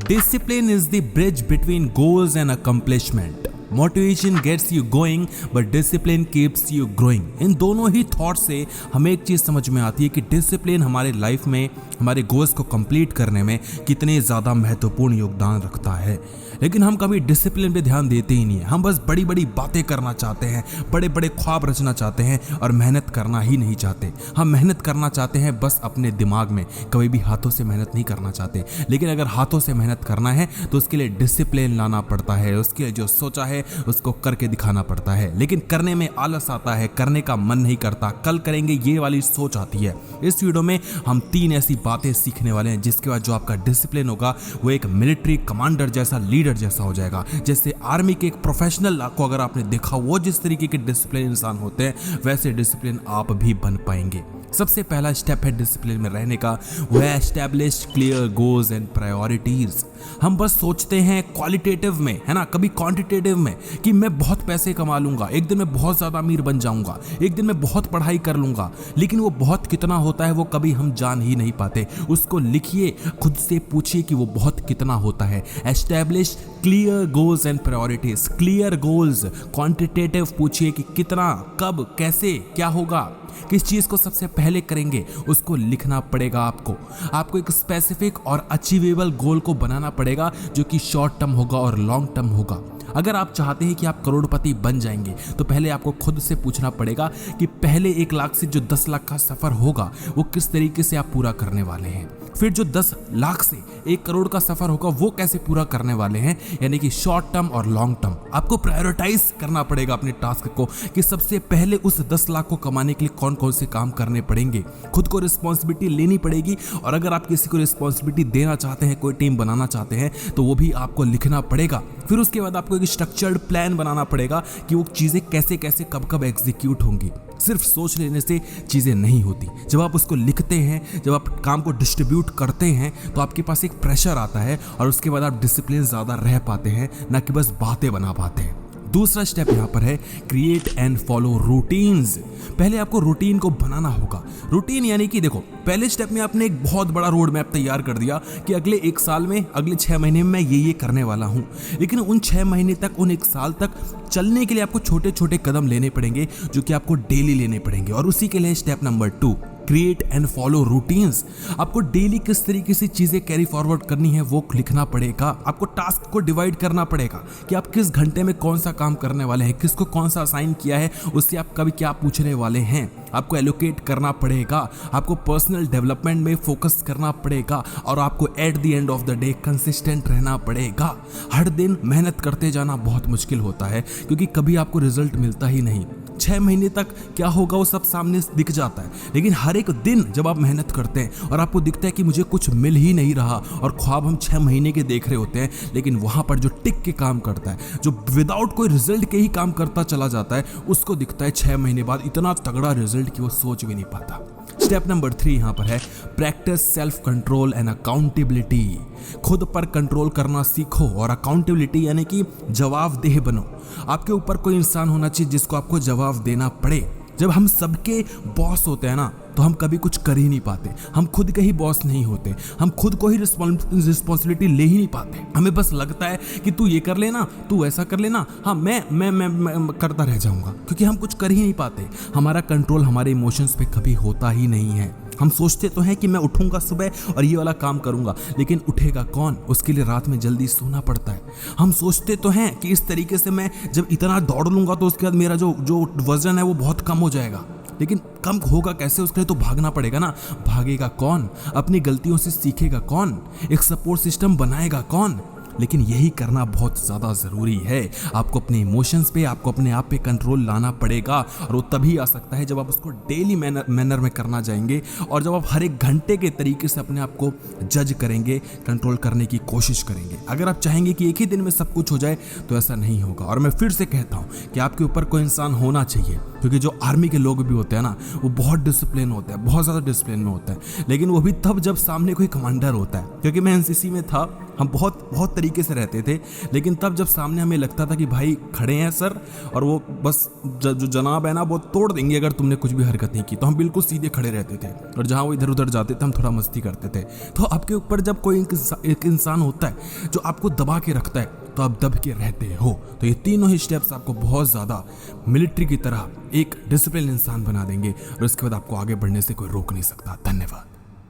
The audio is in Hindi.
Discipline is the bridge between goals and accomplishment. Motivation gets you going but discipline keeps you growing. इन दोनों ही थॉट से हमें एक चीज़ समझ में आती है कि डिसिप्लिन हमारे लाइफ में हमारे गोल्स को कंप्लीट करने में कितने ज़्यादा महत्वपूर्ण योगदान रखता है। लेकिन हम कभी डिसिप्लिन पे ध्यान देते ही नहीं है। हम बस बड़ी बड़ी बातें करना चाहते हैं, बड़े बड़े ख्वाब रचना चाहते हैं और मेहनत करना ही नहीं चाहते। हम मेहनत करना चाहते हैं बस अपने दिमाग में, कभी भी हाथों से मेहनत नहीं करना चाहते। लेकिन अगर हाथों से मेहनत करना है तो उसके लिए डिसिप्लिन लाना पड़ता है, उसके लिए जो सोचा है उसको करके दिखाना पड़ता है। लेकिन करने में आलस आता है, करने का मन नहीं करता, कल करेंगे ये वाली सोच आती है। इस वीडियो में हम 3 ऐसी बातें सीखने वाले हैं जिसके बाद जो आपका डिसिप्लिन होगा वो एक मिलिट्री कमांडर जैसा, लीडर जैसा हो जाएगा। जैसे आर्मी के एक प्रोफेशनल को अगर आपने देखा, वो जिस तरीके के डिसिप्लिन इंसान होते हैं वैसे डिसिप्लिन आप भी बन पाएंगे। सबसे पहला स्टेप है डिसिप्लिन में रहने का, वो है establish clear goals and priorities. हम बस सोचते हैं क्वालिटेटिव में, है ना, कभी क्वांटिटेटिव में कि मैं बहुत पैसे कमा लूंगा, एक दिन मैं बहुत ज्यादा अमीर बन जाऊंगा, एक दिन मैं बहुत पढ़ाई कर लूंगा। लेकिन वो बहुत कितना होता है वो कभी हम जान ही नहीं पाते। उसको लिखिए, खुद से पूछिए कि वो बहुत कितना होता है। Establish clear goals and priorities. Clear goals, quantitative पूछिए कि कितना, कब, कैसे, क्या होगा, किस चीज को सबसे पहले करेंगे, उसको लिखना पड़ेगा। आपको एक स्पेसिफिक और अचीवेबल गोल को बनाना पड़ेगा जो कि शॉर्ट टर्म होगा और लॉन्ग टर्म होगा। अगर आप चाहते हैं कि आप करोड़पति बन जाएंगे तो पहले आपको खुद से पूछना पड़ेगा कि पहले 1 लाख से जो 10 लाख का सफर होगा वो किस तरीके से आप पूरा करने वाले हैं। फिर जो 10 लाख से 1 करोड़ का सफर होगा वो कैसे पूरा करने वाले हैं, यानी कि शॉर्ट टर्म और लॉन्ग टर्म। आपको प्रायोरिटाइज करना पड़ेगा अपने टास्क को कि सबसे पहले उस 10 लाख को कमाने के लिए कौन कौन से काम करने पड़ेंगे। खुद को रिस्पॉन्सिबिलिटी लेनी पड़ेगी और अगर आप किसी को रिस्पॉन्सिबिलिटी देना चाहते हैं, कोई टीम बनाना चाहते हैं तो वो भी आपको लिखना पड़ेगा। फिर उसके बाद आपको एक स्ट्रक्चर्ड प्लान बनाना पड़ेगा कि वो चीज़ें कैसे कैसे कब कब एग्जीक्यूट होंगी। सिर्फ सोच लेने से चीज़ें नहीं होती। जब आप उसको लिखते हैं, जब आप काम को डिस्ट्रीब्यूट करते हैं तो आपके पास एक प्रेशर आता है और उसके बाद आप डिसिप्लिन ज़्यादा रह पाते हैं, ना कि बस बातें बना पाते हैं। दूसरा स्टेप यहाँ पर है क्रिएट एंड फॉलो रूटीन्स। पहले आपको रूटीन को बनाना होगा। रूटीन यानी कि देखो, पहले स्टेप में आपने एक बहुत बड़ा रोड मैप तैयार कर दिया कि अगले 1 साल में, अगले 6 महीने में मैं ये करने वाला हूँ। लेकिन उन 6 महीने तक, उन 1 साल तक चलने के लिए आपको छोटे छोटे कदम लेने पड़ेंगे जो कि आपको डेली लेने पड़ेंगे। और उसी के लिए step number 2 create and follow routines. आपको डेली किस तरीके से चीजें कैरी फॉरवर्ड करनी है वो लिखना पड़ेगा। आपको टास्क को डिवाइड करना पड़ेगा कि आप किस घंटे में कौन सा काम करने वाले हैं, किसको कौन सा असाइन किया है, उससे आप कभी क्या पूछने वाले हैं। आपको एलोकेट करना पड़ेगा, आपको पर्सनल डेवलपमेंट में फोकस करना पड़ेगा और आपको at the end of the day consistent रहना पड़ेगा। हर दिन मेहनत करते जाना बहुत मुश्किल होता है क्योंकि कभी आपको रिजल्ट मिलता ही नहीं। 6 महीने तक क्या होगा वो सब सामने दिख जाता है, लेकिन हर एक दिन जब आप मेहनत करते हैं और आपको दिखता है कि मुझे कुछ मिल ही नहीं रहा और ख्वाब हम 6 महीने के देख रहे होते हैं, लेकिन वहां पर जो टिक के काम करता है, जो विदाउट कोई रिजल्ट के ही काम करता चला जाता है, उसको दिखता है 6 महीने बाद इतना तगड़ा रिजल्ट कि वो सोच भी नहीं पाता। स्टेप नंबर 3 यहाँ पर है practice self control and accountability. खुद पर कंट्रोल करना सीखो और अकाउंटेबिलिटी यानी कि जवाबदेह बनो। आपके ऊपर कोई इंसान होना चाहिए जिसको आपको जवाब देना पड़े। जब हम सबके बॉस होते हैं ना तो हम कभी कुछ कर ही नहीं पाते। हम खुद के ही बॉस नहीं होते, हम खुद को ही रिस्पॉन्सिबिलिटी ले ही नहीं पाते। हमें बस लगता है कि तू ये कर लेना, तू ऐसा कर लेना, हाँ मैं करता रह जाऊंगा, क्योंकि हम कुछ कर ही नहीं पाते। हमारा कंट्रोल हमारे इमोशंस पे कभी होता ही नहीं है। हम सोचते तो हैं कि मैं उठूंगा सुबह और ये वाला काम करूंगा, लेकिन उठेगा कौन? उसके लिए रात में जल्दी सोना पड़ता है। हम सोचते तो हैं कि इस तरीके से मैं जब इतना दौड़ लूंगा तो उसके बाद मेरा जो वजन है वो बहुत कम हो जाएगा, लेकिन कम होगा कैसे? उसके लिए तो भागना पड़ेगा ना। भागेगा कौन? अपनी गलतियों से सीखेगा कौन? एक सपोर्ट सिस्टम बनाएगा कौन? लेकिन यही करना बहुत ज़्यादा ज़रूरी है। आपको अपने इमोशंस पे, आपको अपने आप पे कंट्रोल लाना पड़ेगा और वो तभी आ सकता है जब आप उसको डेली मैनर में करना जाएंगे और जब आप हर एक घंटे के तरीके से अपने आप को जज करेंगे, कंट्रोल करने की कोशिश करेंगे। अगर आप चाहेंगे कि एक ही दिन में सब कुछ हो जाए तो ऐसा नहीं होगा। और मैं फिर से कहता हूँ कि आपके ऊपर कोई इंसान होना चाहिए, क्योंकि जो आर्मी के लोग भी होते हैं ना वो बहुत डिसिप्लिन होते हैं, बहुत ज़्यादा डिसिप्लिन में होते हैं, लेकिन वो भी तब जब सामने कोई कमांडर होता है। क्योंकि मैं एनसीसी में था, हम बहुत तरीके से रहते थे। लेकिन तब जब सामने हमें लगता था कि भाई खड़े हैं सर, और वो बस जो जनाब है ना वो तोड़ देंगे अगर तुमने कुछ भी हरकत नहीं की, तो हम बिल्कुल सीधे खड़े रहते थे। और जहाँ वो इधर उधर जाते थे हम थोड़ा मस्ती करते थे। तो आपके ऊपर जब कोई एक इंसान होता है जो आपको दबा के रखता है, तो आप दब के रहते हो। तो ये तीनों ही स्टेप्स आपको बहुत ज़्यादा मिलिट्री की तरह एक डिसिप्लिन इंसान बना देंगे, और उसके बाद आपको आगे बढ़ने से कोई रोक नहीं सकता। धन्यवाद।